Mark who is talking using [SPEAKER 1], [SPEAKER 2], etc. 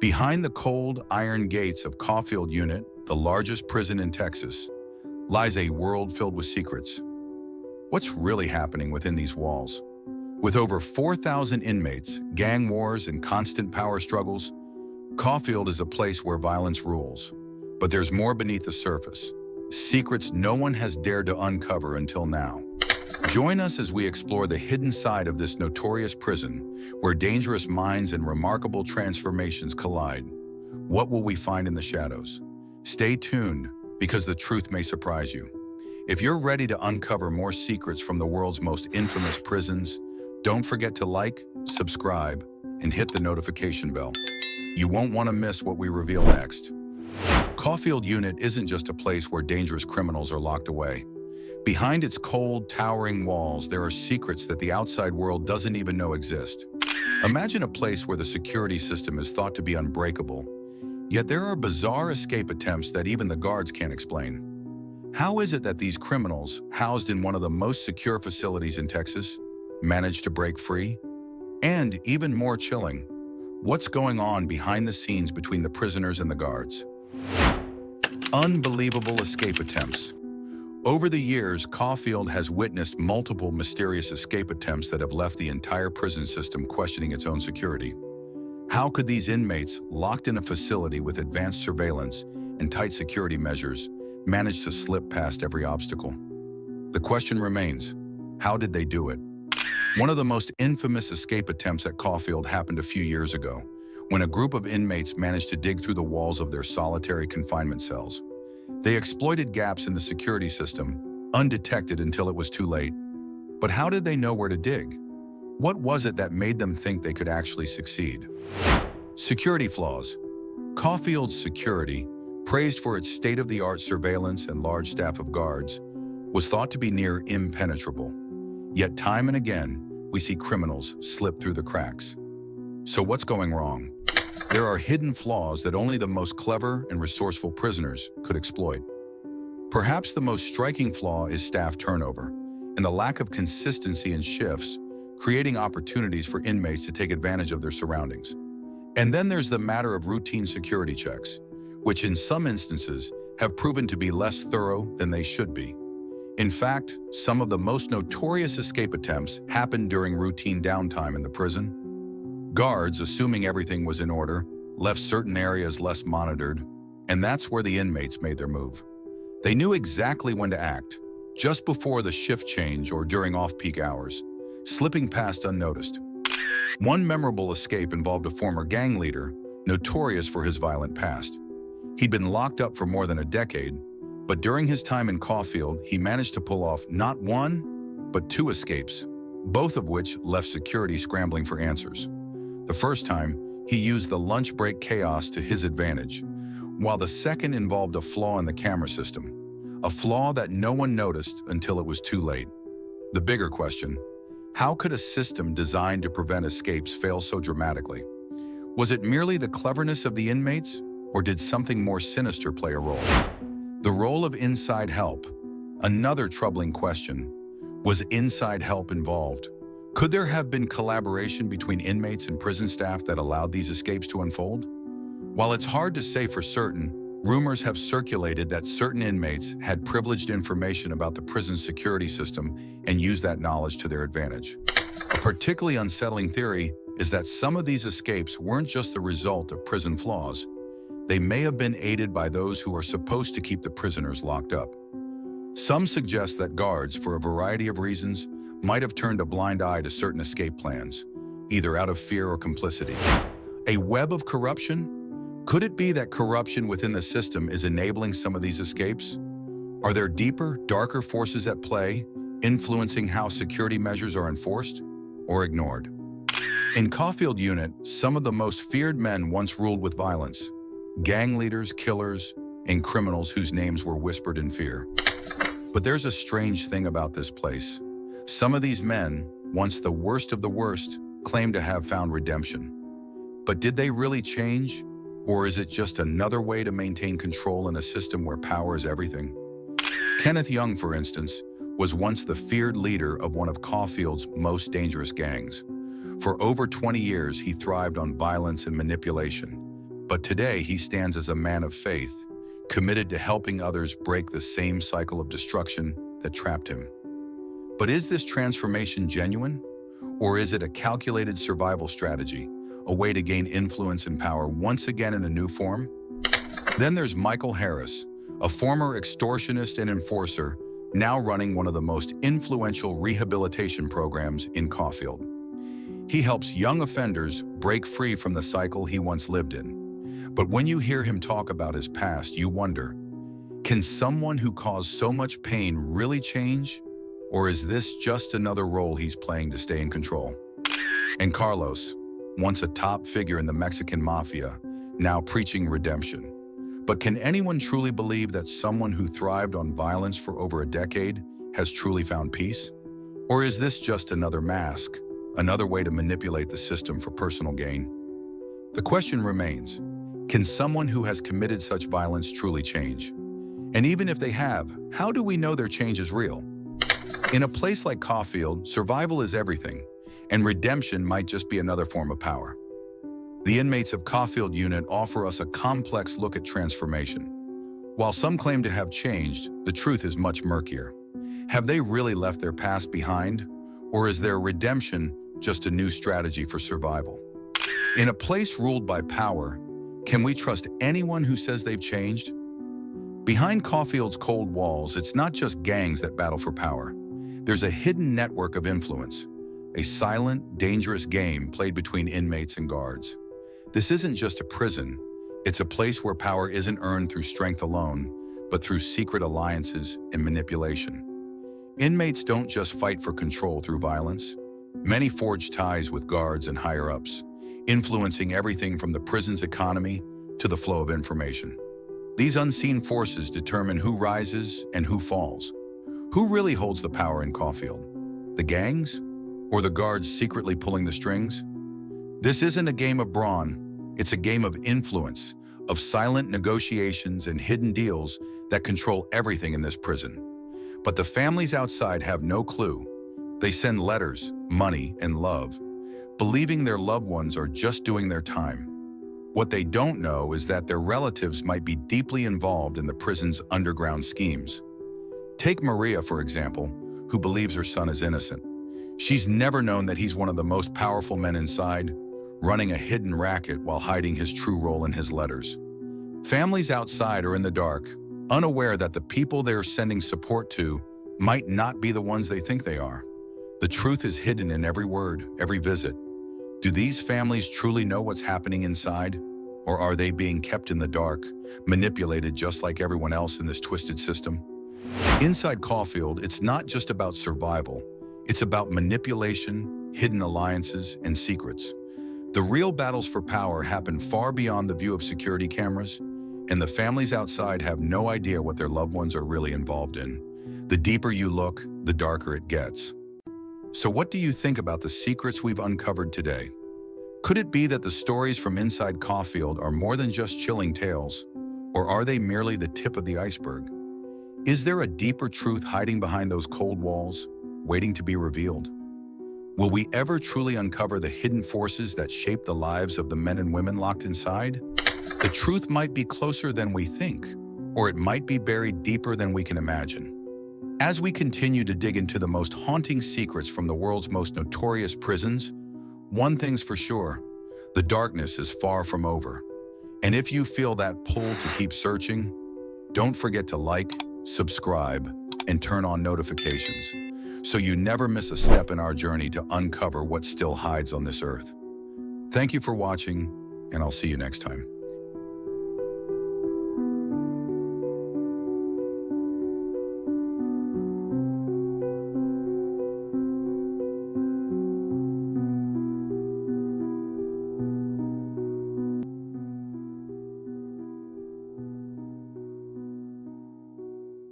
[SPEAKER 1] Behind the cold, iron gates of Coffield Unit, the largest prison in Texas, lies a world filled with secrets. What's really happening within these walls? With over 4,000 inmates, gang wars, and constant power struggles, Coffield is a place where violence rules. But there's more beneath the surface. Secrets no one has dared to uncover until now. Join us as we explore the hidden side of this notorious prison, where dangerous minds and remarkable transformations collide. What will we find in the shadows? Stay tuned, because the truth may surprise you. If you're ready to uncover more secrets from the world's most infamous prisons, don't forget to like, subscribe, and hit the notification bell. You won't want to miss what we reveal next. Coffield Unit isn't just a place where dangerous criminals are locked away. Behind its cold, towering walls, there are secrets that the outside world doesn't even know exist. Imagine a place where the security system is thought to be unbreakable, yet there are bizarre escape attempts that even the guards can't explain. How is it that these criminals, housed in one of the most secure facilities in Texas, manage to break free? And even more chilling, what's going on behind the scenes between the prisoners and the guards? Unbelievable escape attempts. Over the years, Coffield has witnessed multiple mysterious escape attempts that have left the entire prison system questioning its own security. How could these inmates, locked in a facility with advanced surveillance and tight security measures, manage to slip past every obstacle? The question remains, how did they do it? One of the most infamous escape attempts at Coffield happened a few years ago, when a group of inmates managed to dig through the walls of their solitary confinement cells. They exploited gaps in the security system, undetected until it was too late. But how did they know where to dig? What was it that made them think they could actually succeed? Security flaws. Coffield's security, praised for its state-of-the-art surveillance and large staff of guards, was thought to be near impenetrable. Yet time and again, we see criminals slip through the cracks. So what's going wrong? There are hidden flaws that only the most clever and resourceful prisoners could exploit. Perhaps the most striking flaw is staff turnover and the lack of consistency in shifts, creating opportunities for inmates to take advantage of their surroundings. And then there's the matter of routine security checks, which in some instances have proven to be less thorough than they should be. In fact, some of the most notorious escape attempts happened during routine downtime in the prison. Guards, assuming everything was in order, left certain areas less monitored, and that's where the inmates made their move. They knew exactly when to act, just before the shift change or during off-peak hours, slipping past unnoticed. One memorable escape involved a former gang leader, notorious for his violent past. He'd been locked up for more than a decade, but during his time in Coffield, he managed to pull off not one, but two escapes, both of which left security scrambling for answers. The first time, he used the lunch break chaos to his advantage, while the second involved a flaw in the camera system, a flaw that no one noticed until it was too late. The bigger question, how could a system designed to prevent escapes fail so dramatically? Was it merely the cleverness of the inmates, or did something more sinister play a role? The role of inside help. Another troubling question. Was inside help involved? Could there have been collaboration between inmates and prison staff that allowed these escapes to unfold? While it's hard to say for certain, rumors have circulated that certain inmates had privileged information about the prison's security system and used that knowledge to their advantage. A particularly unsettling theory is that some of these escapes weren't just the result of prison flaws. They may have been aided by those who are supposed to keep the prisoners locked up. Some suggest that guards, for a variety of reasons, might have turned a blind eye to certain escape plans, either out of fear or complicity. A web of corruption? Could it be that corruption within the system is enabling some of these escapes? Are there deeper, darker forces at play, influencing how security measures are enforced or ignored? In Coffield Unit, some of the most feared men once ruled with violence. Gang leaders, killers, and criminals whose names were whispered in fear. But there's a strange thing about this place. Some of these men, once the worst of the worst, claim to have found redemption. But did they really change? Or is it just another way to maintain control in a system where power is everything? Kenneth Young, for instance, was once the feared leader of one of Coffield's most dangerous gangs. For over 20 years, he thrived on violence and manipulation, But today he stands as a man of faith, committed to helping others break the same cycle of destruction that trapped him. But is this transformation genuine? Or is it a calculated survival strategy, a way to gain influence and power once again in a new form? Then there's Michael Harris, a former extortionist and enforcer, now running one of the most influential rehabilitation programs in Coffield. He helps young offenders break free from the cycle he once lived in. But when you hear him talk about his past, you wonder, can someone who caused so much pain really change? Or is this just another role he's playing to stay in control? And Carlos, once a top figure in the Mexican mafia, now preaching redemption. But can anyone truly believe that someone who thrived on violence for over a decade has truly found peace? Or is this just another mask, another way to manipulate the system for personal gain? The question remains, can someone who has committed such violence truly change? And even if they have, how do we know their change is real? In a place like Coffield, survival is everything, and redemption might just be another form of power. The inmates of Coffield Unit offer us a complex look at transformation. While some claim to have changed, the truth is much murkier. Have they really left their past behind? Or is their redemption just a new strategy for survival? In a place ruled by power, can we trust anyone who says they've changed? Behind Coffield's cold walls, it's not just gangs that battle for power. There's a hidden network of influence, a silent, dangerous game played between inmates and guards. This isn't just a prison, it's a place where power isn't earned through strength alone, but through secret alliances and manipulation. Inmates don't just fight for control through violence. Many forge ties with guards and higher-ups, influencing everything from the prison's economy to the flow of information. These unseen forces determine who rises and who falls. Who really holds the power in Coffield? The gangs? Or the guards secretly pulling the strings? This isn't a game of brawn, it's a game of influence, of silent negotiations and hidden deals that control everything in this prison. But the families outside have no clue. They send letters, money, and love, believing their loved ones are just doing their time. What they don't know is that their relatives might be deeply involved in the prison's underground schemes. Take Maria, for example, who believes her son is innocent. She's never known that he's one of the most powerful men inside, running a hidden racket while hiding his true role in his letters. Families outside are in the dark, unaware that the people they're sending support to might not be the ones they think they are. The truth is hidden in every word, every visit. Do these families truly know what's happening inside? Or are they being kept in the dark, manipulated just like everyone else in this twisted system? Inside Coffield, it's not just about survival. It's about manipulation, hidden alliances, and secrets. The real battles for power happen far beyond the view of security cameras, and the families outside have no idea what their loved ones are really involved in. The deeper you look, the darker it gets. So what do you think about the secrets we've uncovered today? Could it be that the stories from inside Coffield are more than just chilling tales, or are they merely the tip of the iceberg? Is there a deeper truth hiding behind those cold walls, waiting to be revealed? Will we ever truly uncover the hidden forces that shape the lives of the men and women locked inside? The truth might be closer than we think, or it might be buried deeper than we can imagine. As we continue to dig into the most haunting secrets from the world's most notorious prisons, one thing's for sure, the darkness is far from over. And if you feel that pull to keep searching, don't forget to like, subscribe, and turn on notifications so you never miss a step in our journey to uncover what still hides on this earth. Thank you for watching, and I'll see you next time.